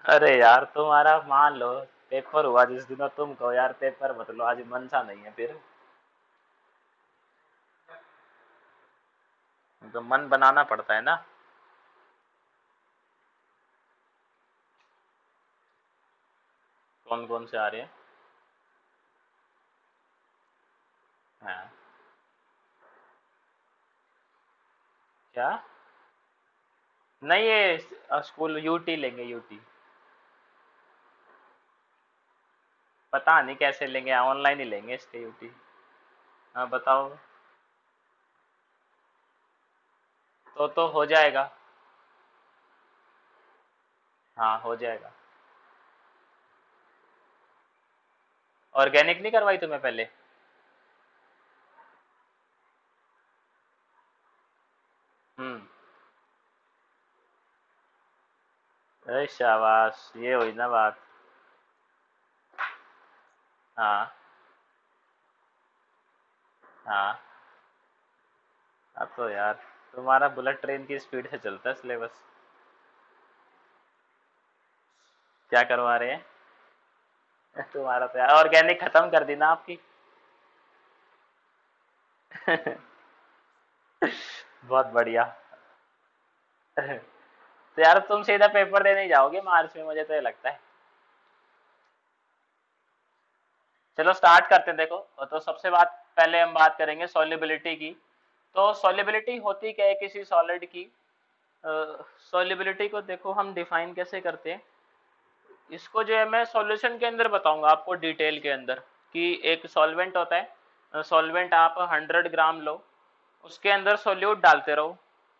अरे यार तुम्हारा मान लो पेपर हुआ जिस दिन और तुम कहो यार पेपर मत लो, आज मन सा नहीं है फिर। तो मन बनाना पड़ता है ना। कौन कौन से आ रहे हैं? हाँ। क्या? नहीं ये स्कूल यूटी लेंगे, यूटी। पता नहीं कैसे लेंगे, ऑनलाइन ही लेंगे इसके यूटी। हाँ बताओ। तो हो जाएगा। हाँ हो जाएगा। ऑर्गेनिक नहीं करवाई तुम्हें पहले? हम्म। अरे शाबाश, ये हुई ना बात। हाँ। हाँ। अब तो यार तुम्हारा बुलेट ट्रेन की स्पीड से चलता है सिलेबस। क्या करवा रहे हैं? तुम्हारा तो यार ऑर्गेनिक खत्म कर दी ना आपकी। बहुत बढ़िया। तो यार तुम सीधा पेपर देने ही जाओगे मार्च में, मुझे तो ये लगता है। चलो स्टार्ट करते हैं। देखो तो सबसे बात पहले हम बात करेंगे सॉल्युबिलिटी की। तो सॉल्युबिलिटी होती क्या है किसी सॉलिड की? सॉल्युबिलिटी को देखो हम डिफाइन कैसे करते हैं। इसको जो है मैं सॉल्यूशन के अंदर बताऊंगा आपको डिटेल के अंदर, कि एक सॉल्वेंट होता है, सॉल्वेंट आप 100 ग्राम लो, उसके अंदर सोल्यूट डालते रहो।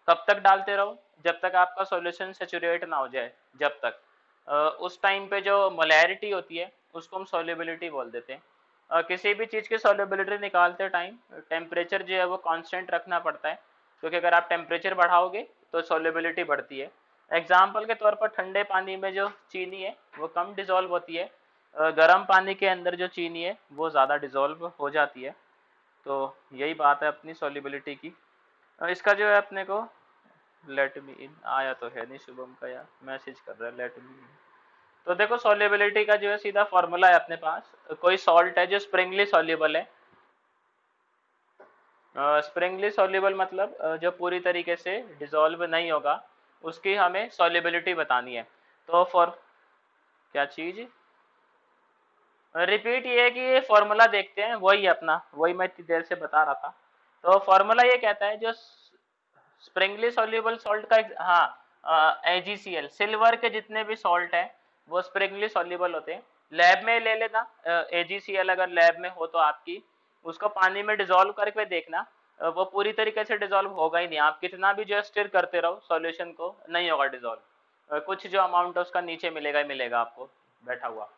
कब तक डालते रहो? जब तक आपका सॉल्यूशन सेचुरेट ना हो जाए। जब तक उस टाइम पे जो मोलैरिटी होती है उसको हम सॉल्युबिलिटी बोल देते हैं। किसी भी चीज़ की सॉल्युबिलिटी निकालते टाइम टेम्परेचर जो है वो कांस्टेंट रखना पड़ता है, क्योंकि अगर आप टेम्परेचर बढ़ाओगे तो सॉल्युबिलिटी बढ़ती है। एग्जाम्पल के तौर पर ठंडे पानी में जो चीनी है वो कम डिजोल्व होती है, गर्म पानी के अंदर जो चीनी है वो ज़्यादा डिजोल्व हो जाती है। तो यही बात है अपनी सॉल्युबिलिटी की। इसका जो है अपने को लेट मी इन आया तो है नहीं शुभम का, यार मैसेज कर रहा है लेट मी इन। तो देखो सॉल्युबिलिटी का जो है सीधा फॉर्मूला है अपने पास। कोई सॉल्ट है जो स्प्रिंगली सॉल्युबल है। स्प्रिंगली सॉल्युबल मतलब जो पूरी तरीके से डिसॉल्व नहीं होगा, उसकी हमें सॉल्युबिलिटी बतानी है। तो फॉर क्या चीज? रिपीट ये है कि ये फॉर्मूला देखते हैं, वही अपना वही मैं इतनी देर से बता रहा था। तो फॉर्मूला ये कहता है जो स्प्रिंगली सॉल्युबल सॉल्ट का हाँ AgCl, सिल्वर के जितने भी सॉल्ट है वो स्प्रिंगली सॉल्युबल होते हैं। लैब में ले लेना AgCl, अगर लैब में हो तो आपकी उसको पानी में डिजोल्व करके देखना, वो पूरी तरीके से डिजोल्व होगा ही नहीं। आप कितना भी जो स्टिर करते रहो सॉल्यूशन को, नहीं होगा डिजोल्व। कुछ जो अमाउंट है उसका नीचे मिलेगा ही मिलेगा आपको बैठा हुआ।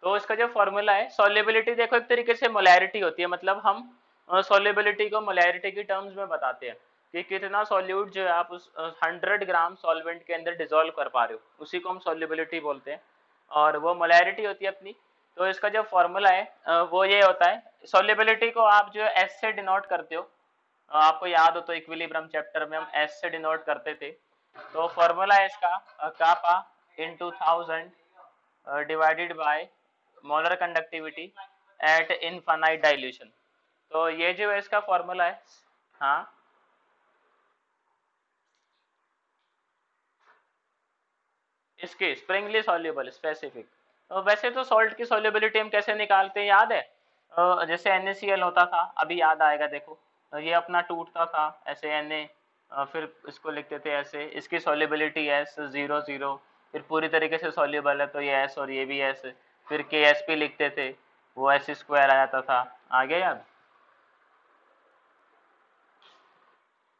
तो इसका जो फॉर्मूला है सॉल्युबिलिटी, देखो एक तरीके से मोलैरिटी होती है, मतलब हम सॉल्युबिलिटी को मोलैरिटी की टर्म्स में बताते हैं कि कितना सॉल्यूट जो है आप उस 100 ग्राम सॉल्वेंट के अंदर डिजोल्व कर पा रहे हो, उसी को हम सॉल्युबिलिटी बोलते हैं। और वो मोलैरिटी होती है अपनी। तो इसका जो फॉर्मूला है वो ये होता है। सॉल्युबिलिटी को आप जो है एस से डिनोट करते हो। आपको याद हो तो इक्विलिब्रियम चैप्टर में हम एस से डिनोट करते थे। तो फॉर्मूला है इसका kappa into 1000 divided by molar conductivity at infinite dilution. तो ये जो है इसका फॉर्मूला है। हाँ। इसके स्प्रिंगली सॉल्युबल स्पेसिफिक। तो वैसे तो सॉल्ट की सॉल्युबिलिटी हम कैसे निकालते हैं याद है? जैसे NaCl होता था, अभी याद आएगा देखो। ये अपना टूटता था ऐसे फिर इसको लिखते थे ऐसे, इसकी सॉल्युबिलिटी एस 0 0, फिर पूरी तरीके से सॉल्युबल है तो ये एस और ये भी एस, फिर KSP लिखते थे, वो एस स्क्वायर आ जाता था। आगे याद?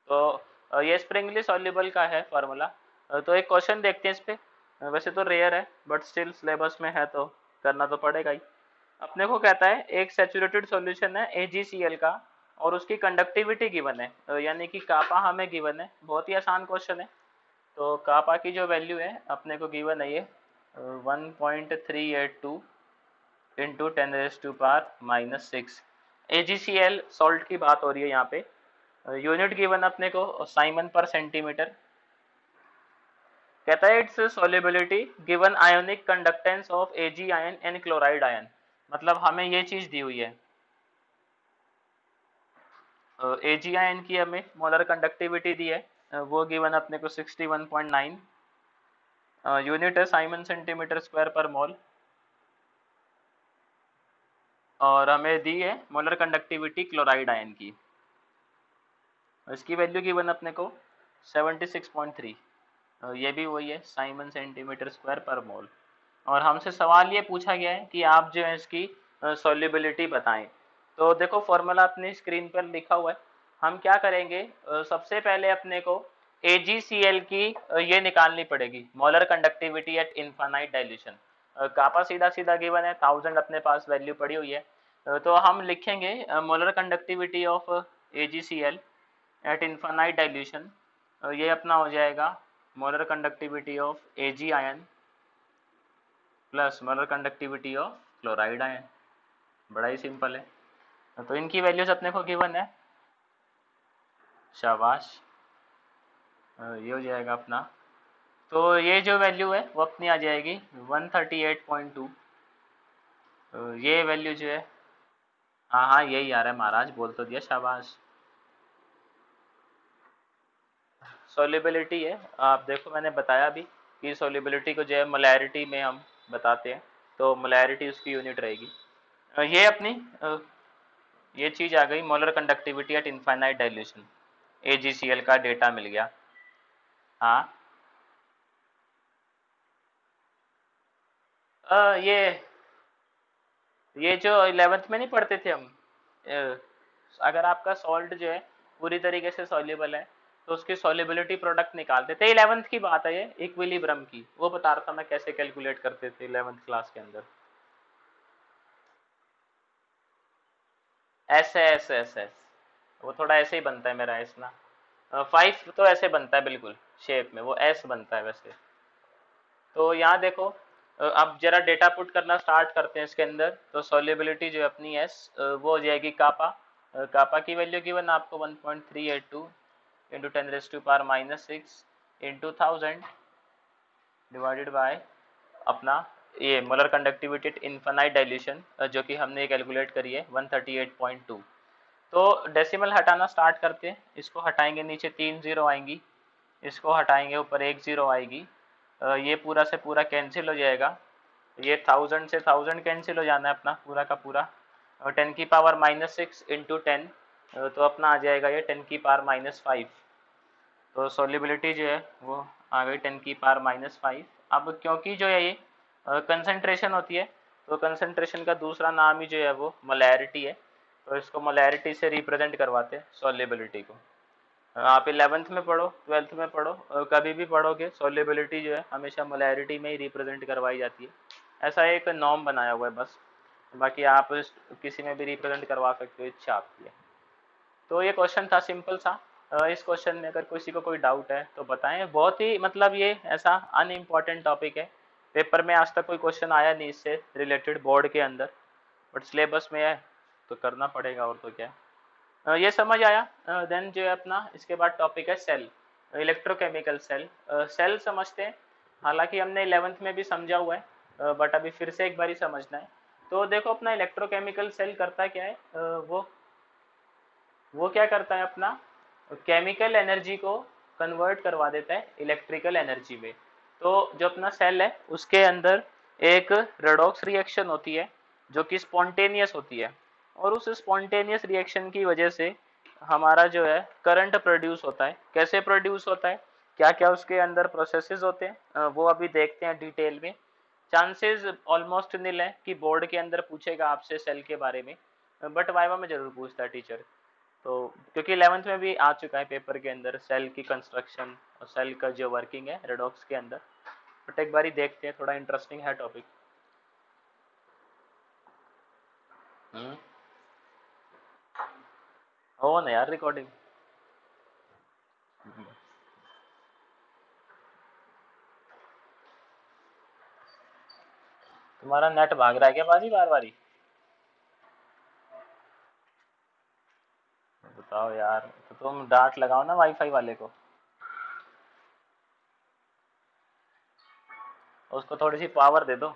तो ये स्प्रिंगली सॉल्युबल का है फार्मूला। तो एक क्वेश्चन देखते हैं इस पे। वैसे तो रेयर है बट स्टिल सिलेबस में है तो करना तो पड़ेगा ही। अपने को कहता है एक सैचुरेटेड सॉल्यूशन है AgCl का, और उसकी कंडक्टिविटी गिवन है, यानी कि कापा हमें गिवन है। बहुत ही आसान क्वेश्चन है। तो कापा की जो वैल्यू है अपने को गिवन है ये 1.382 इंटू 10⁻⁻⁶। AgCl सॉल्ट की बात हो रही है यहाँ पे। यूनिट गिवन अपने को साइमन पर सेंटीमीटर। कहता है it's solubility given ionic conductance of AG ion and chloride ion, मतलब हमें ये चीज दी हुई है, एजी आयन की हमें मोलर कंडक्टिविटी दी है, वो गिवन अपने को 61.9 यूनिट है साइमन सेंटीमीटर स्क्वायर पर मोल, और हमें दी है मोलर कंडक्टिविटी क्लोराइड आयन की, इसकी वैल्यू गिवन अपने को 76.3, ये भी वही है साइमन सेंटीमीटर स्क्वायर पर मोल। और हमसे सवाल ये पूछा गया है कि आप जो है इसकी सॉल्युबिलिटी बताएं। तो देखो फॉर्मूला अपनी स्क्रीन पर लिखा हुआ है, हम क्या करेंगे, सबसे पहले अपने को AgCl की ये निकालनी पड़ेगी, molar conductivity at infinite dilution. Kappa सीधा सीधा गिवन है, 1000 अपने पास वैल्यू पड़ी हुई है, तो हम लिखेंगे molar conductivity of AgCl eight infinite dilution, ये अपना हो जाएगा molar conductivity of Ag ion plus molar conductivity of chloride ion, बड़ा ही सिंपल है। तो इनकी वैल्यूज अपने को गिवन है, शाबाश, ये हो जाएगा अपना, तो ये जो वैल्यू है वो अपनी आ जाएगी 138.2, ये वैल्यू जो है, हाँ हाँ यही आ रहा है महाराज, बोल तो दिया, शाबाश। सॉल्युबिलिटी है, आप देखो मैंने बताया भी कि सॉल्युबिलिटी को जो है मोलैरिटी में हम बताते हैं, तो मोलैरिटी उसकी यूनिट रहेगी। ये अपनी ये चीज आ गई molar conductivity at infinite dilution, AgCl का डेटा मिल गया। हाँ ये जो 11th में नहीं पढ़ते थे हम, अ, अगर आपका सॉल्ट जो है पूरी तरीके से सॉल्युबल है तो उसकी सॉल्युबिलिटी प्रोडक्ट निकालते थे, 11th की बात है ये, इक्विलिब्रियम की, वो बता रहा था मैं कैसे कैलकुलेट करते थे 11th क्लास के अंदर। एस, वो थोड़ा ऐसे ही बनता है मेरा एस ना, 5 तो ऐसे बनता है बिल्कुल शेप में, वो एस बनता है वैसे। तो यहाँ देखो, अब जरा डेटा पुट करना स्टार्ट करते हैं इसके अंदर, तो सॉल्युबिलिटी जो है अपनी एस वो हो जाएगी कापा, कापा की वैल्यू गिवन आपको 1.382 इंटू 10⁻⁻6 इंटू 1000 डिवाइडेड बाय अपना ये मोलर कंडक्टिविटी इनफाइनाइट डाइल्यूशन, जो कि हमने कैलकुलेट करी है 138.2। तो डेसिमल हटाना स्टार्ट करते हैं, इसको हटाएंगे नीचे 3 जीरो आएंगी, इसको हटाएंगे ऊपर 1 जीरो आएगी, ये पूरा से पूरा कैंसिल हो जाएगा, ये 1000 से 1000 कैंसिल हो जाना है अपना पूरा का पूरा, और 10⁻⁻6 इंटू 10, तो अपना आ जाएगा ये 10⁻⁻5। तो सॉल्युबिलिटी जो है वो आ गई 10⁻⁻5। अब क्योंकि जो है ये कंसंट्रेशन होती है, तो कंसंट्रेशन का दूसरा नाम ही जो है वो मोलैरिटी है, तो इसको मोलैरिटी से रिप्रेजेंट करवाते हैं सॉल्युबिलिटी को। आप 11th में पढ़ो, 12th में पढ़ो, कभी भी पढ़ोगे सॉल्युबिलिटी जो है हमेशा मोलैरिटी में ही रिप्रेजेंट करवाई जाती है, ऐसा एक नॉर्म बनाया हुआ है बस, बाकी आप किसी में भी रिप्रेजेंट करवा सकते हो, इच्छा आपकी है। तो ये क्वेश्चन था सिंपल सा, इस क्वेश्चन में अगर किसी को कोई डाउट है तो बताएं, बहुत ही मतलब ये ऐसा अनइम्पॉर्टेंट टॉपिक है, पेपर में आज तक कोई क्वेश्चन आया नहीं इससे रिलेटेड बोर्ड के अंदर, बट सिलेबस में है तो करना पड़ेगा, और तो क्या है। ये समझ आया। देन जो है अपना इसके बाद टॉपिक है सेल, इलेक्ट्रोकेमिकल सेल। सेल समझते हैं, हालांकि हमने 11th में भी समझा हुआ है, बट अभी फिर से एक बार ही समझना है। तो देखो अपना इलेक्ट्रोकेमिकल सेल करता क्या है, वो क्या करता है अपना, केमिकल एनर्जी को कन्वर्ट करवा देता है इलेक्ट्रिकल एनर्जी में। तो जो अपना सेल है उसके अंदर एक रेडॉक्स रिएक्शन होती है जो कि स्पॉन्टेनियस होती है, और उस स्पॉन्टेनियस रिएक्शन की वजह से हमारा जो है करंट प्रोड्यूस होता है। कैसे प्रोड्यूस होता है, क्या क्या उसके अंदर प्रोसेसेस होते हैं, वो अभी देखते हैं डिटेल में। चांसेस ऑलमोस्ट निल है कि बोर्ड के अंदर पूछेगा आपसे सेल के बारे में, बट वाइवा में जरूर पूछता है टीचर। तो क्योंकि 11th में भी आ चुका है पेपर के अंदर सेल की कंस्ट्रक्शन और सेल का जो वर्किंग है रेडॉक्स के अंदर, बट एक बार ही देखते हैं, थोड़ा इंटरेस्टिंग है टॉपिक। हम्म, हो ना यार रिकॉर्डिंग। तुम्हारा नेट भाग रहा है क्या बाजी बार बारी, बताओ यार, तो तुम डांट लगाओ ना वाईफाई वाले को। उसको थोड़ी सी पावर दे दो,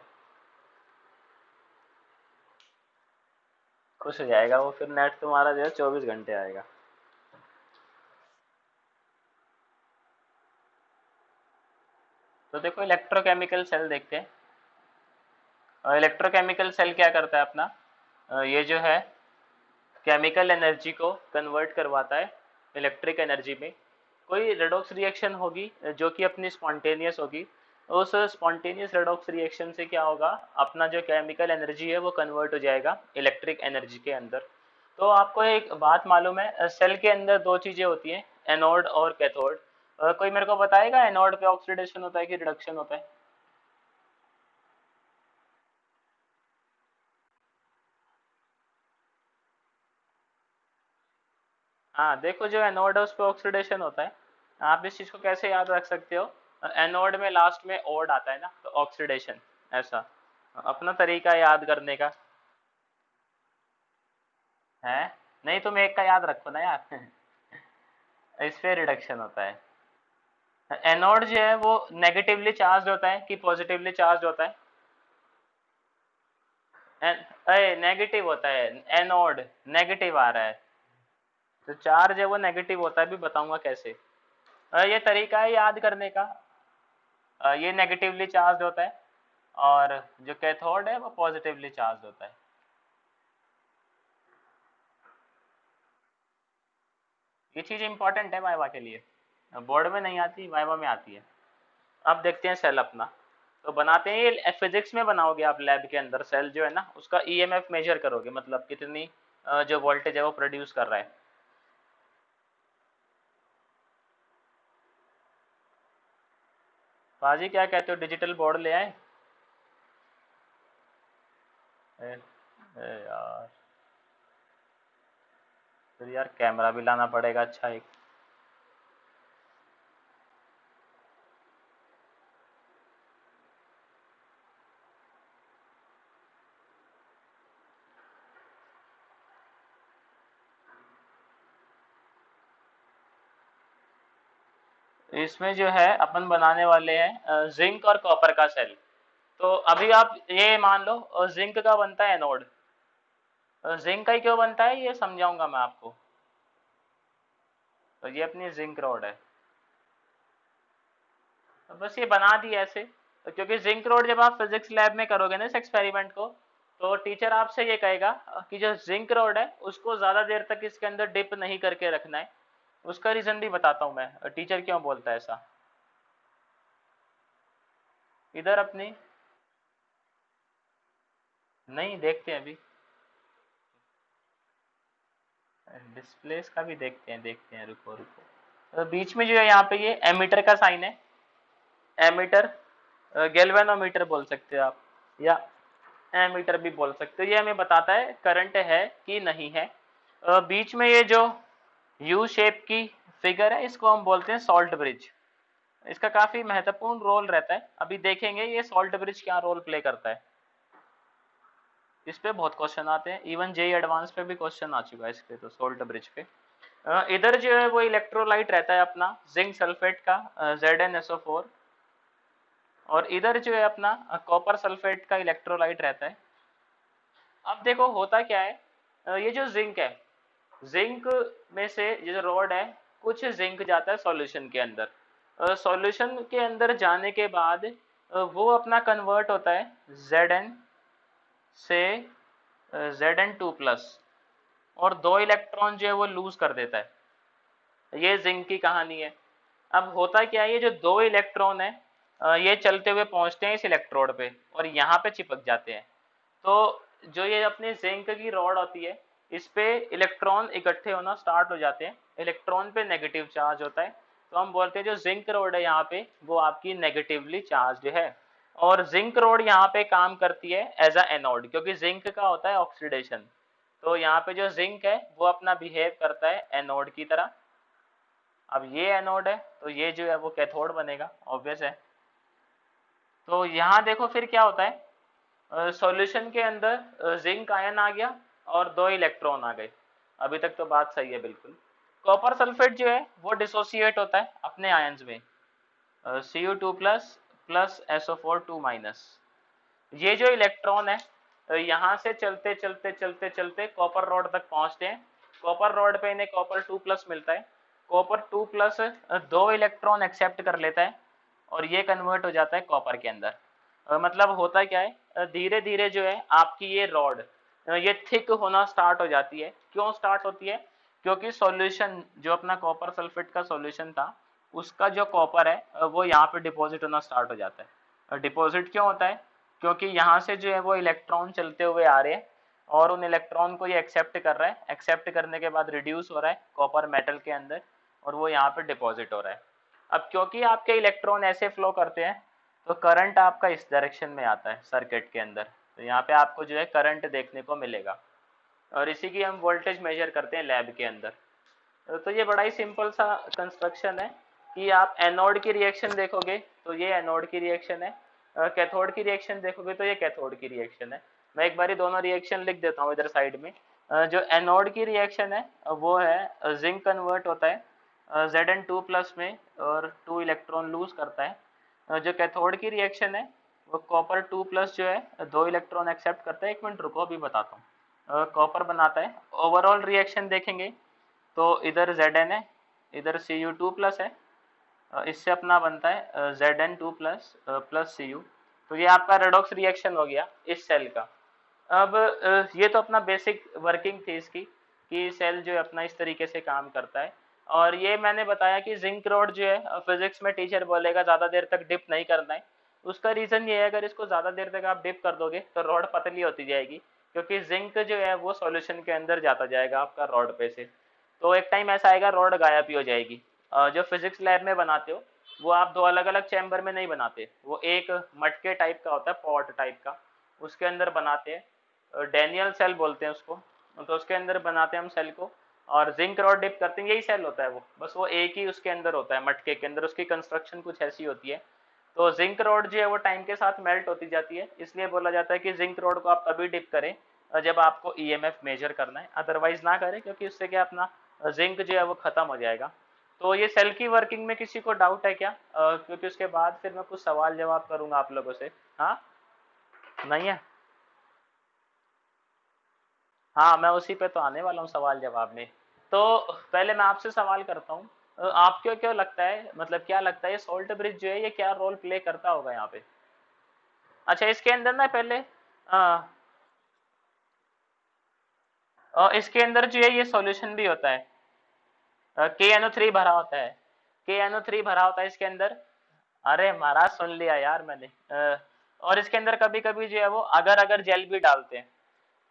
खुश हो जाएगा वो, फिर नेट तुम्हारा जो है 24 घंटे आएगा। तो देखो इलेक्ट्रोकेमिकल सेल देखते हैं। इलेक्ट्रोकेमिकल सेल क्या करता है अपना, ये जो है केमिकल एनर्जी को कन्वर्ट करवाता है इलेक्ट्रिक एनर्जी में। कोई रेडॉक्स रिएक्शन होगी जो कि अपनी स्पॉन्टेनियस होगी, उस स्पॉन्टेनियस रेडॉक्स रिएक्शन से क्या होगा, अपना जो केमिकल एनर्जी है वो कन्वर्ट हो जाएगा इलेक्ट्रिक एनर्जी के अंदर। तो आपको एक बात मालूम है, सेल के अंदर दो चीजें होती हैं, एनोड और कैथोड। कोई मेरे को बताएगा एनोड पे ऑक्सीडेशन होता है कि रिडक्शन होता है? हाँ देखो, जो एनोड है उस पर ऑक्सीडेशन होता है। आप इस चीज को कैसे याद रख सकते हो, एनोड में लास्ट में ओड आता है ना, तो ऑक्सीडेशन, ऐसा अपना तरीका याद करने का है। नहीं, तुम एक का याद रखो ना यार। इस पे रिडक्शन होता है। एनोड जो है वो नेगेटिवली चार्ज होता है कि पॉजिटिवली चार्ज होता है? नेगेटिव होता है, एनोड नेगेटिव आ रहा है, तो चार्ज है वो नेगेटिव होता है, भी बताऊंगा कैसे। ये तरीका है याद करने का। ये नेगेटिवली चार्ज होता है, और जो कैथोड है वो पॉजिटिवली चार्ज होता है। ये चीज इंपॉर्टेंट है वाइवा के लिए, बोर्ड में नहीं आती, वाइवा में आती है। अब देखते हैं सेल अपना, तो बनाते हैं, ये फिजिक्स में बनाओगे आप लैब के अंदर। सेल जो है ना उसका ईएमएफ मेजर करोगे, मतलब कितनी जो वोल्टेज है वो प्रोड्यूस कर रहा है। बाजी क्या कहते हो, डिजिटल बोर्ड ले आए? ए, ए यार, फिर यार कैमरा भी लाना पड़ेगा अच्छा एक। इसमें जो है अपन बनाने वाले हैं जिंक और कॉपर का सेल। तो अभी आप ये मान लो जिंक का बनता है एनोड। जिंक का ही क्यों बनता है ये समझाऊंगा मैं आपको। तो ये अपनी जिंक रोड है, तो बस ये बना दी ऐसे। तो क्योंकि जिंक रोड जब आप फिजिक्स लैब में करोगे ना इस एक्सपेरिमेंट को, तो टीचर आपसे ये कहेगा कि जो जिंक रोड है उसको ज्यादा देर तक इसके अंदर डिप नहीं करके रखना है। उसका रीजन भी बताता हूँ मैं, टीचर क्यों बोलता है ऐसा। इधर अपनी, नहीं देखते हैं अभी, डिस्प्लेस का भी देखते हैं, रुको रुको। तो बीच में जो है यहाँ पे ये एमीटर का साइन है, एमीटर, गैल्वेनोमीटर बोल सकते हो आप, या एमीटर भी बोल सकते हो। ये हमें बताता है करंट है कि नहीं है। बीच में ये जो यू शेप की फिगर है इसको हम बोलते हैं सॉल्ट ब्रिज। इसका काफी महत्वपूर्ण रोल रहता है, अभी देखेंगे ये सॉल्ट ब्रिज क्या रोल प्ले करता है। इस पे बहुत क्वेश्चन आते हैं, इवन जेई एडवांस पे भी क्वेश्चन आ चुका है इस पे, तो सोल्ट ब्रिज पे। इधर जो है वो इलेक्ट्रोलाइट रहता है अपना जिंक सल्फेट का, ZnSO4। और इधर जो है अपना कॉपर सल्फेट का इलेक्ट्रोलाइट रहता है। अब देखो होता क्या है, ये जो जिंक है, जिंक में से ये जो रॉड है, कुछ जिंक जाता है सॉल्यूशन के अंदर। सॉल्यूशन के अंदर जाने के बाद वो अपना कन्वर्ट होता है Zn से Zn2+, और दो इलेक्ट्रॉन जो है वो लूज कर देता है। ये जिंक की कहानी है। अब होता क्या है, ये जो दो इलेक्ट्रॉन है ये चलते हुए पहुंचते हैं इस इलेक्ट्रोड पे और यहाँ पे चिपक जाते हैं। तो जो ये अपनी जिंक की रॉड होती है, इस पे इलेक्ट्रॉन इकट्ठे होना स्टार्ट हो जाते हैं, इलेक्ट्रॉन पे नेगेटिव चार्ज होता है। तो हम बोलते हैं जो जिंक रोड है यहाँ पे वो आपकी नेगेटिवली चार्ज है। और जिंक रोड यहाँ पे काम करती है एज अ एनोड, क्योंकि जिंक का होता है ऑक्सीडेशन। तो यहाँ पे जो जिंक है वो अपना बिहेव करता है एनोड की तरह। अब ये एनोड है तो ये जो है वो कैथोड बनेगा, ऑब्वियस है। तो यहाँ देखो फिर क्या होता है, सॉल्यूशन के अंदर जिंक आयन आ गया और दो इलेक्ट्रॉन आ गए। अभी तक तो बात सही है बिल्कुल। कॉपर सल्फेट जो है वो डिसोसिएट होता है अपने आयंस में, Cu2+, प्लस SO4 2 माइनस। ये जो इलेक्ट्रॉन है यहाँ से चलते चलते चलते चलते कॉपर रॉड तक पहुंचते हैं। कॉपर रॉड पे इन्हें कॉपर 2 प्लस मिलता है। कॉपर 2 प्लस 2 इलेक्ट्रॉन एक्सेप्ट कर लेता है और ये कन्वर्ट हो जाता है कॉपर के अंदर। मतलब होता क्या है, धीरे धीरे जो है आपकी ये रॉड ये थिक होना स्टार्ट हो जाती है। क्यों स्टार्ट होती है? क्योंकि सॉल्यूशन जो अपना कॉपर सल्फेट का सॉल्यूशन था उसका जो कॉपर है वो यहाँ पे डिपॉजिट होना स्टार्ट हो जाता है। डिपॉजिट क्यों होता है? क्योंकि यहाँ से जो है वो इलेक्ट्रॉन चलते हुए आ रहे हैं और उन इलेक्ट्रॉन को ये एक्सेप्ट कर रहा है। एक्सेप्ट करने के बाद रिड्यूस हो रहा है कॉपर मेटल के अंदर और वो यहाँ पे डिपॉजिट हो रहा है। अब क्योंकि आपके इलेक्ट्रॉन ऐसे फ्लो करते हैं तो करंट आपका इस डायरेक्शन में आता है सर्किट के अंदर। तो यहाँ पे आपको जो है करंट देखने को मिलेगा और इसी की हम वोल्टेज मेजर करते हैं लैब के अंदर। तो ये बड़ा ही सिंपल सा कंस्ट्रक्शन है कि आप एनोड की रिएक्शन देखोगे तो ये एनोड की रिएक्शन है, कैथोड की रिएक्शन देखोगे तो ये कैथोड की रिएक्शन है। मैं एक बारी दोनों रिएक्शन लिख देता हूँ इधर साइड में। जो एनोड की रिएक्शन है वो है जिंक कन्वर्ट होता है Zn2 प्लस में और 2 इलेक्ट्रॉन लूज करता है। जो कैथोड की रिएक्शन है वो कॉपर 2 प्लस जो है 2 इलेक्ट्रॉन एक्सेप्ट करता है। एक मिनट रुको अभी बताता हूँ। कॉपर बनाता है। ओवरऑल रिएक्शन देखेंगे तो इधर Zn है, इधर Cu2 प्लस है, इससे अपना बनता है Zn2 प्लस प्लस Cu। तो ये आपका रेडॉक्स रिएक्शन हो गया इस सेल का। अब ये तो अपना बेसिक वर्किंग थी इसकी कि सेल जो है अपना इस तरीके से काम करता है। और ये मैंने बताया कि जिंक रोड जो है फिजिक्स में टीचर बोलेगा ज़्यादा देर तक डिप नहीं करना है। उसका रीज़न ये है अगर इसको ज़्यादा देर तक आप डिप कर दोगे तो रॉड पतली होती जाएगी क्योंकि जिंक जो है वो सॉल्यूशन के अंदर जाता जाएगा आपका रॉड पे से। तो एक टाइम ऐसा आएगा रॉड गायब ही हो जाएगी। जो फिजिक्स लैब में बनाते हो वो आप दो अलग अलग चैम्बर में नहीं बनाते, वो एक मटके टाइप का होता है, पॉट टाइप का, उसके अंदर बनाते हैं। डेनियल सेल बोलते हैं उसको। तो उसके अंदर बनाते हैं हम सेल को और जिंक रॉड डिप करते हैं, यही सेल होता है वो, बस वो एक ही उसके अंदर होता है मटके के अंदर। उसकी कंस्ट्रक्शन कुछ ऐसी होती है। तो जिंक रॉड जो है वो टाइम के साथ मेल्ट होती जाती है, इसलिए बोला जाता है कि जिंक रॉड को आप तभी डिप करें जब आपको ईएमएफ मेजर करना है, अदरवाइज ना करें क्योंकि उससे क्या अपना जिंक जो है वो खत्म हो जाएगा। तो ये सेल की वर्किंग में किसी को डाउट है क्या? क्योंकि उसके बाद फिर मैं कुछ सवाल जवाब करूंगा आप लोगों से। हाँ, नहीं है? हाँ, मैं उसी पे तो आने वाला हूँ सवाल जवाब में। तो पहले मैं आपसे सवाल करता हूँ, आपको क्यों लगता है, मतलब क्या लगता है सॉल्ट ब्रिज जो है ये क्या रोल प्ले करता होगा यहाँ पे? अच्छा, इसके अंदर ना पहले इसके अंदर जो है ये सॉल्यूशन भी होता है। KNO3 भरा होता है। KNO3 भरा होता है इसके अंदर। अरे महाराज सुन लिया यार मैंने। और इसके अंदर कभी कभी जो है वो अगर अगर जेल भी डालते हैं।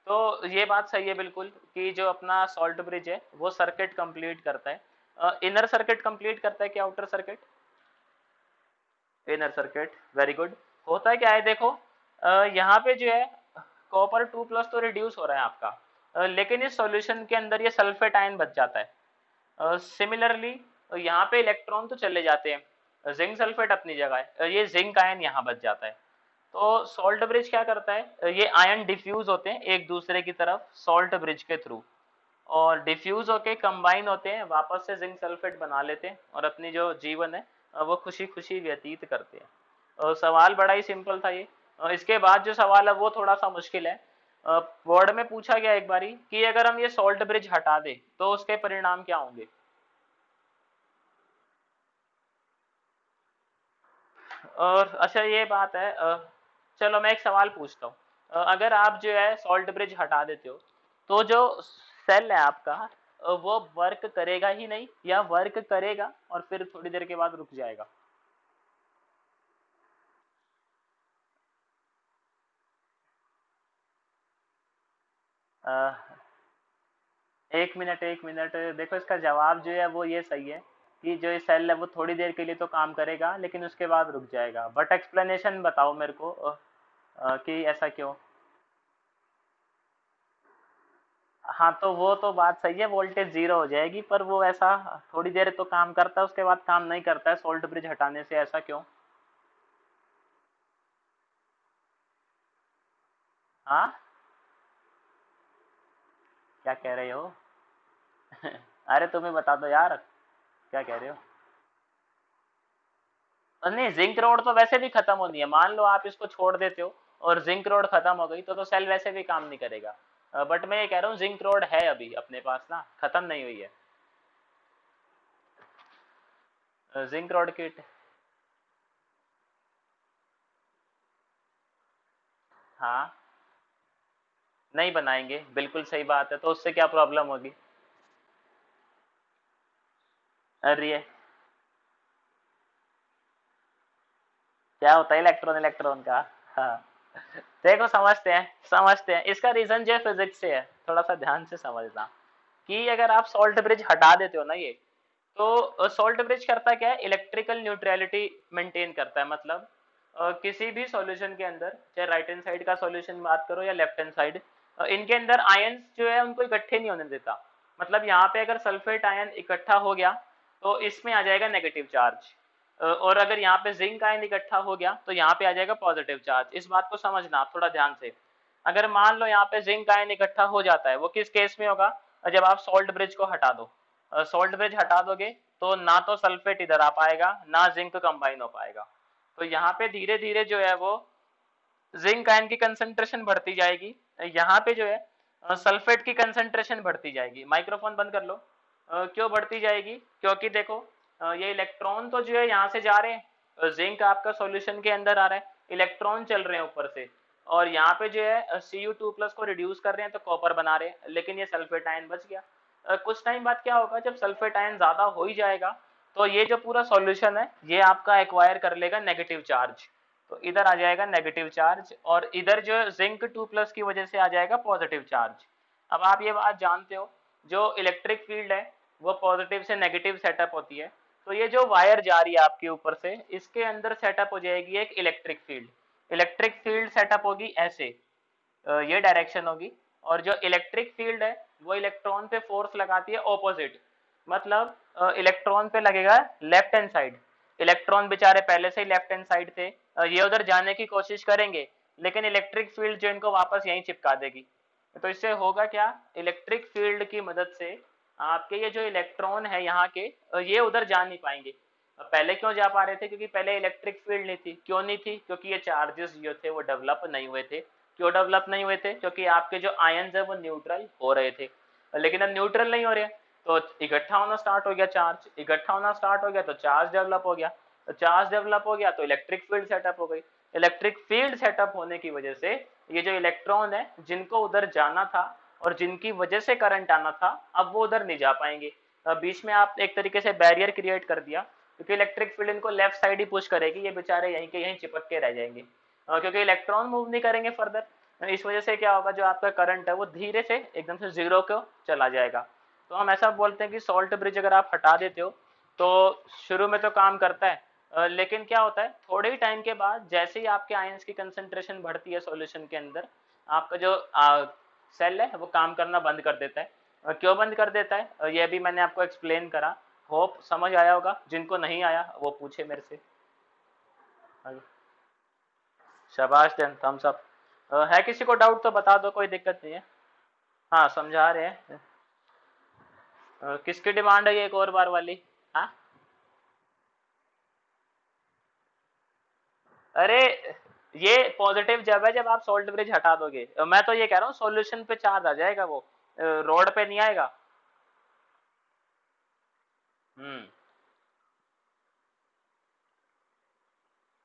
तो ये बात सही है बिल्कुल कि जो अपना सॉल्ट ब्रिज है वो सर्किट कंप्लीट करता है। इनर सर्किट कंप्लीट करता है कि outer circuit? Inner circuit, very good. होता है क्या है देखो, यहाँ पे जो है कॉपर 2 प्लस तो रिड्यूस हो रहा है आपका, लेकिन इस सॉल्यूशन के अंदर ये सल्फेट आयन बच जाता है। सिमिलरली यहाँ पे इलेक्ट्रॉन तो चले जाते हैं, जिंक सल्फेट अपनी जगह है, ये जिंक आयन यहाँ बच जाता है। तो सॉल्ट ब्रिज क्या करता है, ये आयन डिफ्यूज होते हैं एक दूसरे की तरफ सॉल्ट ब्रिज के थ्रू और डिफ्यूज होके कंबाइन होते हैं, वापस से जिंक सल्फेट बना लेते हैं और अपनी जो जीवन है वो खुशी खुशी व्यतीत करते हैं। और सवाल बड़ा ही सिंपल था ये। इसके बाद जो सवाल है वो थोड़ा सा मुश्किल है। बोर्ड में पूछा गया एक बारी कि अगर हम ये सॉल्ट ब्रिज हटा दें तो उसके परिणाम क्या होंगे। और अच्छा ये बात है, चलो मैं एक सवाल पूछता हूँ। अगर आप जो है सॉल्ट ब्रिज हटा देते हो तो जो सेल है आपका वो वर्क करेगा ही नहीं या वर्क करेगा और फिर थोड़ी देर के बाद रुक जाएगा? अ, एक मिनट एक मिनट, देखो इसका जवाब जो है वो ये सही है कि जो ये सेल है वो थोड़ी देर के लिए तो काम करेगा लेकिन उसके बाद रुक जाएगा। बट एक्सप्लेनेशन बताओ मेरे को, कि ऐसा क्यों? हाँ, तो वो तो बात सही है, वोल्टेज जीरो हो जाएगी, पर वो ऐसा थोड़ी देर तो काम करता है उसके बाद काम नहीं करता है सोल्ट ब्रिज हटाने से, ऐसा क्यों? हाँ, क्या कह रहे हो? अरे तुम्हें बता दो यार, क्या कह रहे हो? नहीं, जिंक रोड तो वैसे भी खत्म होनी है, मान लो आप इसको छोड़ देते हो और जिंक रोड खत्म हो गई तो सेल वैसे भी काम नहीं करेगा। बट मैं ये कह रहा हूँ जिंक रोड है अभी अपने पास ना, खत्म नहीं हुई है जिंक रोड किट। हाँ, नहीं बनाएंगे, बिल्कुल सही बात है, तो उससे क्या प्रॉब्लम होगी? अरे क्या होता है इलेक्ट्रॉन इलेक्ट्रॉन का? हाँ, देखो समझते हैं इसका रीजन जो है फिजिक्स से है, थोड़ा सा ध्यान से समझना। कि अगर आप सॉल्ट ब्रिज हटा देते हो ना ये, तो सॉल्ट ब्रिज करता क्या है, इलेक्ट्रिकल न्यूट्रलिटी मेंटेन करता है। मतलब किसी भी सॉल्यूशन के अंदर, चाहे राइट हैंड साइड का सॉल्यूशन बात करो या लेफ्ट हैंड साइड, इनके अंदर आयंस जो है उनको इकट्ठे नहीं होने देता। मतलब यहाँ पे अगर सल्फेट आयन इकट्ठा हो गया तो इसमें आ जाएगा नेगेटिव चार्ज, और अगर यहाँ पे जिंक आयन इकट्ठा हो गया तो यहाँ पे आ जाएगा पॉजिटिव चार्ज। इस बात को समझना आप थोड़ा ध्यान से। अगर मान लो यहाँ पे जिंक आयन इकट्ठा हो जाता है, वो किस केस में होगा, जब आप सॉल्ट ब्रिज को हटा दो। सॉल्ट ब्रिज हटा दोगे तो ना तो सल्फेट इधर आ पाएगा ना जिंक कंबाइन हो पाएगा। तो यहाँ पे धीरे धीरे जो है वो जिंक आयन की कंसंट्रेशन बढ़ती जाएगी, यहाँ पे जो है सल्फेट की कंसंट्रेशन बढ़ती जाएगी। माइक्रोफोन बंद कर लो। क्यों बढ़ती जाएगी? क्योंकि देखो ये इलेक्ट्रॉन तो जो है यहाँ से जा रहे हैं, जिंक आपका सॉल्यूशन के अंदर आ रहा है, इलेक्ट्रॉन चल रहे हैं ऊपर से, और यहाँ पे जो है Cu2+ को रिड्यूस कर रहे हैं तो कॉपर बना रहे हैं, लेकिन ये सल्फेट आयन बच गया। कुछ टाइम बाद क्या होगा, जब सल्फेट आयन ज्यादा हो ही जाएगा तो ये जो पूरा सॉल्यूशन है ये आपका एक्वायर कर लेगा नेगेटिव चार्ज। तो इधर आ जाएगा नेगेटिव चार्ज और इधर जो Zinc 2+ की वजह से आ जाएगा पॉजिटिव चार्ज। अब आप ये बात जानते हो, जो इलेक्ट्रिक फील्ड है वो पॉजिटिव से नेगेटिव सेटअप होती है। तो ये जो वायर जा रही है आपके ऊपर से, इसके अंदर सेटअप हो जाएगी एक electric field. Electric field setup होगी ऐसे, ये डायरेक्शन होगी, और जो इलेक्ट्रिक फील्ड है वो इलेक्ट्रॉन पे फोर्स लगाती है ऑपोजिट। मतलब इलेक्ट्रॉन पे लगेगा लेफ्ट हैंड साइड। इलेक्ट्रॉन बेचारे पहले से ही लेफ्ट हैंड साइड थे, ये उधर जाने की कोशिश करेंगे, लेकिन इलेक्ट्रिक फील्ड जो इनको वापस यहीं चिपका देगी। तो इससे होगा क्या, इलेक्ट्रिक फील्ड की मदद से आपके ये जो इलेक्ट्रॉन है यहाँ के, ये उधर जा नहीं पाएंगे। पहले क्यों जा पा रहे थे, क्योंकि पहले इलेक्ट्रिक फील्ड नहीं थी। क्यों नहीं थी? क्योंकि ये चार्जेस जो थे वो डेवलप नहीं हुए थे। क्यों डेवलप नहीं हुए थे? क्योंकि आपके जो आयंस है वो न्यूट्रल हो रहे थे, लेकिन अब न्यूट्रल नहीं हो रहे, तो इकट्ठा होना स्टार्ट हो गया, चार्ज इकट्ठा होना स्टार्ट हो गया तो चार्ज डेवलप हो गया, तो चार्ज डेवलप हो गया तो इलेक्ट्रिक फील्ड सेटअप हो गई। इलेक्ट्रिक फील्ड सेटअप होने की वजह से ये जो इलेक्ट्रॉन है जिनको उधर जाना था और जिनकी वजह से करंट आना था, अब वो उधर नहीं जा पाएंगे। बीच में आप एक तरीके से बैरियर क्रिएट कर दिया, क्योंकि इलेक्ट्रिक फील्ड इनको लेफ्ट साइड ही पुश करेगी, ये बेचारे यहीं के यहीं चिपक के रह जाएंगे, क्योंकि इलेक्ट्रॉन मूव नहीं करेंगे फर्दर। इस वजह से क्या होगा, जो आपका करंट है वो धीरे से एकदम से जीरो को चला जाएगा। तो हम ऐसा बोलते हैं कि सॉल्ट ब्रिज अगर आप हटा देते हो तो शुरू में तो काम करता है, लेकिन क्या होता है थोड़े ही टाइम के बाद जैसे ही आपके आयंस की कंसंट्रेशन बढ़ती है सॉल्यूशन के अंदर, आपका जो सेल है वो काम करना बंद कर देता है। क्यों बंद कर देता है, ये भी मैंने आपको एक्सप्लेन करा। होप समझ आया होगा, जिनको नहीं आया वो पूछे मेरे से। शाबाश, देन थम्स अप। है किसी को डाउट तो बता दो, कोई दिक्कत नहीं है। हाँ समझा रहे हैं। किसकी डिमांड है ये एक और बार वाली? हाँ, अरे ये पॉजिटिव जब है जब आप सोल्ट ब्रिज हटा दोगे। मैं तो ये कह रहा हूँ सॉल्यूशन पे चार्ज आ जाएगा, वो रोड पे नहीं आएगा। हम्म।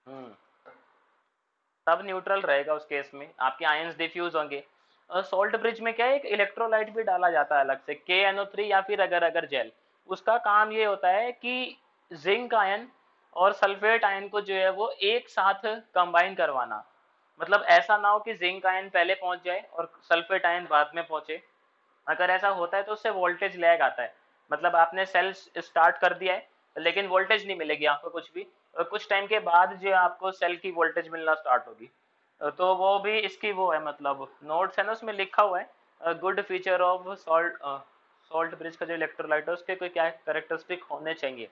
हम्म। तब न्यूट्रल रहेगा, उस केस में आपके आयंस डिफ्यूज होंगे। सोल्ट ब्रिज में क्या है, एक इलेक्ट्रोलाइट भी डाला जाता है अलग से, KNO3 या फिर अगर अगर जेल। उसका काम ये होता है कि जिंक आयन और सल्फेट आयन को जो है वो एक साथ कंबाइन करवाना। मतलब ऐसा ना हो कि जिंक आयन पहले पहुंच जाए और सल्फेट आयन बाद में पहुंचे। अगर ऐसा होता है तो उससे वोल्टेज लैग आता है। मतलब आपने सेल स्टार्ट कर दिया है लेकिन वोल्टेज नहीं मिलेगी आपको कुछ भी, और कुछ टाइम के बाद जो आपको सेल की वोल्टेज मिलना स्टार्ट होगी। तो वो भी इसकी वो है, मतलब नोट्स है ना उसमें लिखा हुआ है good feature of salt bridge का जो इलेक्ट्रोलाइट है उसके कोई क्या कैरेक्टरिस्टिक होने चाहिए।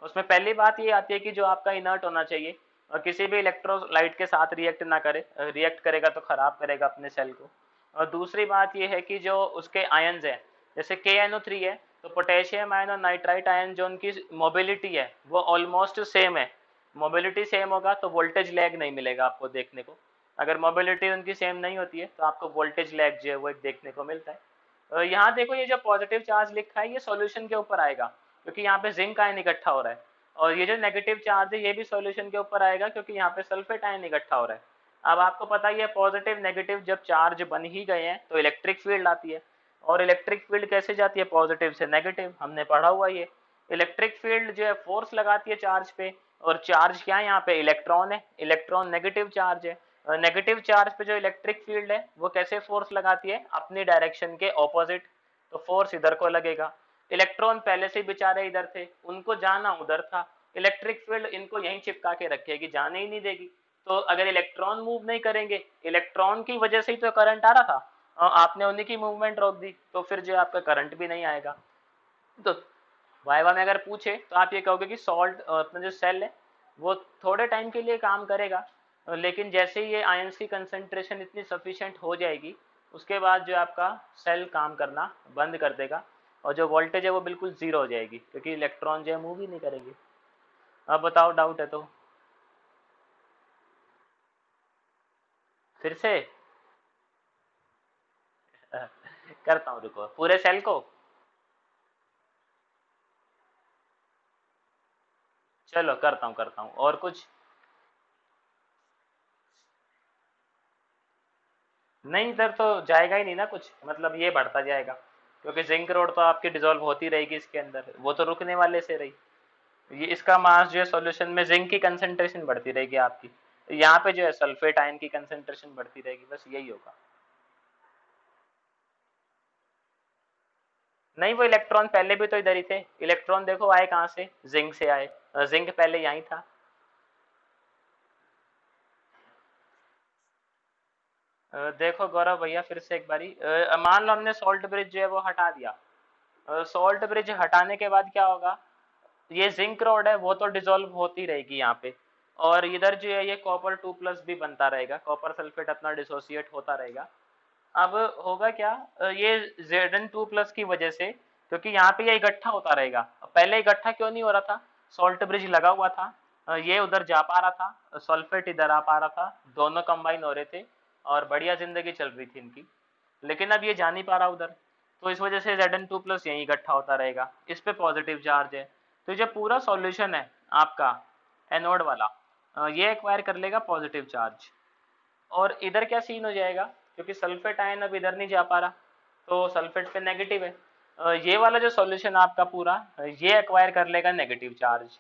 उसमें पहली बात ये आती है कि जो आपका इनर्ट होना चाहिए और किसी भी इलेक्ट्रोलाइट के साथ रिएक्ट ना करे, रिएक्ट करेगा तो खराब करेगा अपने सेल को। और दूसरी बात ये है कि जो उसके आयंस है, जैसे KNO3 है, तो पोटेशियम आयन और नाइट्राइट आयन जो उनकी मोबिलिटी है वो ऑलमोस्ट सेम है। मोबिलिटी सेम होगा तो वोल्टेज लैग नहीं मिलेगा आपको देखने को। अगर मोबिलिटी उनकी सेम नहीं होती है तो आपको वोल्टेज लैग जो है वो देखने को मिलता है। यहाँ देखो ये जो पॉजिटिव चार्ज लिखा है ये सॉल्यूशन के ऊपर आएगा, क्योंकि यहाँ पे जिंक आयन इकट्ठा हो रहा है। और ये जो नेगेटिव चार्ज है ये भी सॉल्यूशन के ऊपर आएगा, क्योंकि यहाँ पे सल्फेट आयन इकट्ठा हो रहा है। अब आपको पता ही है पॉजिटिव नेगेटिव जब चार्ज बन ही गए हैं तो इलेक्ट्रिक फील्ड आती है। और इलेक्ट्रिक फील्ड कैसे जाती है पॉजिटिव से नेगेटिव, हमने पढ़ा हुआ ये। इलेक्ट्रिक फील्ड जो है फोर्स लगाती है चार्ज पे, और चार्ज क्या है यहाँ पे इलेक्ट्रॉन है, इलेक्ट्रॉन नेगेटिव चार्ज है। नेगेटिव चार्ज पे जो इलेक्ट्रिक फील्ड है वो कैसे फोर्स लगाती है अपनी डायरेक्शन के ऑपोजिट, तो फोर्स इधर को लगेगा। इलेक्ट्रॉन पहले से बेचारे इधर थे, उनको जाना उधर था, इलेक्ट्रिक फील्ड इनको यहीं चिपका के रखेगी, जाने ही नहीं देगी। तो अगर इलेक्ट्रॉन मूव नहीं करेंगे, इलेक्ट्रॉन की वजह से ही तो करंट आ रहा था, आपने उन्हीं की मूवमेंट रोक दी तो फिर जो आपका करंट भी नहीं आएगा। तो वाइवा में अगर पूछे तो आप ये कहोगे कि सॉल्ट अपना जो सेल है वो थोड़े टाइम के लिए काम करेगा, लेकिन जैसे ही ये आयंस की कंसंट्रेशन इतनी सफिशिएंट हो जाएगी उसके बाद जो आपका सेल काम करना बंद कर देगा, और जो वोल्टेज है वो बिल्कुल जीरो हो जाएगी, क्योंकि इलेक्ट्रॉन जो है मूव ही नहीं करेंगे। अब बताओ डाउट है तो फिर से करता हूँ, रुको। पूरे सेल को, चलो करता हूँ और कुछ। नहीं इधर तो जाएगा ही नहीं ना कुछ, मतलब ये बढ़ता जाएगा, क्योंकि जिंक रोड तो आपकी डिजोल्व होती रहेगी इसके अंदर, वो तो रुकने वाले से रही। ये इसका मास जो है सॉल्यूशन में जिंक की कंसंट्रेशन बढ़ती रहेगी आपकी, यहाँ पे जो है सल्फेट आयन की कंसंट्रेशन बढ़ती रहेगी, बस यही होगा। नहीं वो इलेक्ट्रॉन पहले भी तो इधर ही थे, इलेक्ट्रॉन देखो आए कहाँ से, जिंक से आए, जिंक पहले यहीं था। देखो गौरव भैया फिर से एक बारी, मान लो हमने सॉल्ट ब्रिज जो है वो हटा दिया, सॉल्ट ब्रिज हटाने के बाद क्या होगा, ये जिंक रोड है वो तो डिसॉल्व होती रहेगी यहाँ पे, और इधर जो है ये कॉपर 2+ भी बनता रहेगा, कॉपर सल्फेट अपना डिसोसिएट होता रहेगा। अब होगा क्या, ये Zn2+ की वजह से, क्योंकि यहाँ पे ये इकट्ठा होता रहेगा, पहले इकट्ठा क्यों नहीं हो रहा था, सॉल्ट ब्रिज लगा हुआ था, ये उधर जा पा रहा था, सल्फेट इधर आ पा रहा था, दोनों कंबाइन हो रहे थे और बढ़िया जिंदगी चल रही थी इनकी। लेकिन अब ये जा नहीं पा रहा उधर, तो इस वजह से Zn2+ यहीं इकट्ठा होता रहेगा, इस पे पॉजिटिव चार्ज है। तो जो पूरा सॉल्यूशन है आपका एनोड वाला, ये एक्वायर कर लेगा पॉजिटिव चार्ज। और इधर क्या सीन हो जाएगा, क्योंकि सल्फेट आयन अब इधर नहीं जा पा रहा तो सल्फेट पे नेगेटिव है, ये वाला जो सॉल्यूशन आपका पूरा ये एक्वायर कर लेगा नेगेटिव चार्ज।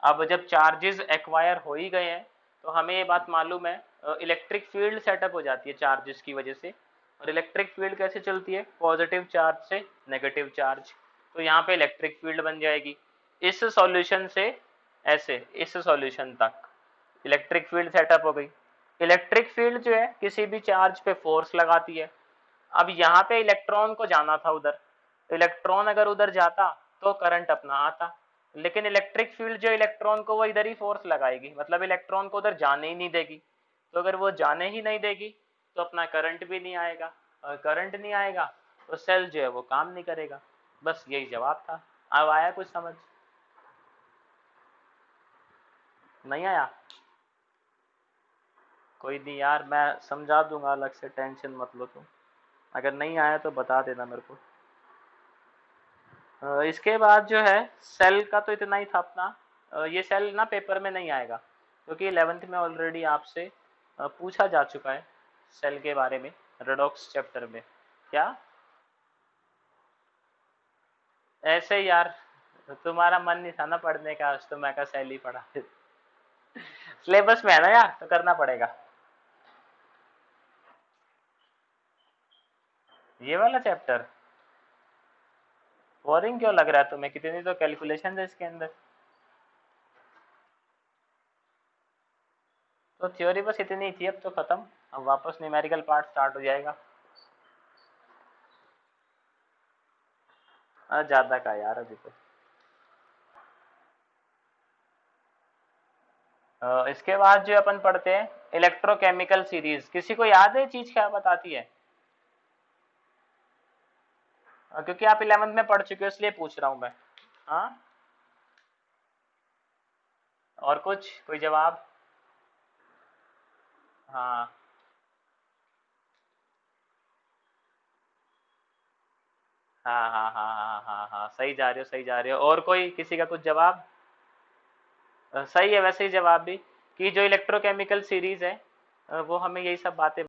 अब जब चार्जेस एक्वायर हो ही गए हैं तो हमें ये बात मालूम है, इलेक्ट्रिक फील्ड सेटअप हो जाती है चार्जेस की वजह से। और इलेक्ट्रिक फील्ड कैसे चलती है, पॉजिटिव चार्ज से नेगेटिव चार्ज, तो यहाँ पे इलेक्ट्रिक फील्ड बन जाएगी इस सॉल्यूशन से, ऐसे इस सॉल्यूशन तक इलेक्ट्रिक फील्ड सेटअप हो गई। इलेक्ट्रिक फील्ड जो है किसी भी चार्ज पे फोर्स लगाती है। अब यहाँ पे इलेक्ट्रॉन को जाना था उधर, इलेक्ट्रॉन अगर उधर जाता तो करंट अपना आता, लेकिन इलेक्ट्रिक फील्ड जो इलेक्ट्रॉन को वो इधर ही फोर्स लगाएगी, मतलब इलेक्ट्रॉन को उधर जाने ही नहीं देगी। तो अगर वो जाने ही नहीं देगी तो अपना करंट भी नहीं आएगा, और करंट नहीं आएगा तो सेल जो है वो काम नहीं करेगा। बस यही जवाब था। अब आया कुछ समझ, नहीं आया? कोई नहीं यार, मैं समझा दूंगा अलग से, टेंशन मत लो तुम। अगर नहीं आया तो बता देना मेरे को। इसके बाद जो है सेल का तो इतना ही था अपना। ये सेल ना पेपर में नहीं आएगा, क्योंकि 11th में ऑलरेडी आपसे पूछा जा चुका है सेल के बारे में, रेडॉक्स चैप्टर में। क्या ऐसे ही यार, तुम्हारा मन नहीं था ना पढ़ने का, आज तो मैं का सेल ही पढ़ा। सिलेबस में है ना यार, तो करना पड़ेगा। ये वाला चैप्टर बोरिंग क्यों लग रहा है तुम्हें, कितनी तो कैलकुलेशन है इसके अंदर। तो थ्योरी बस इतनी ही थी, अब तो खत्म, अब वापस न्यूमेरिकल पार्ट स्टार्ट हो जाएगा। ज्यादा का यार अभी तो। इसके बाद जो अपन पढ़ते हैं इलेक्ट्रोकेमिकल सीरीज, किसी को याद है चीज क्या बताती है? क्योंकि आप 11th में पढ़ चुके हो इसलिए पूछ रहा हूँ मैं। हाँ और कुछ कोई जवाब? हाँ हाँ हाँ हाँ हाँ हाँ हाँ, सही जा रहे हो, सही जा रहे हो। और कोई किसी का कुछ जवाब? सही है वैसे ही जवाब भी, कि जो इलेक्ट्रोकेमिकल सीरीज है वो हमें यही सब बातें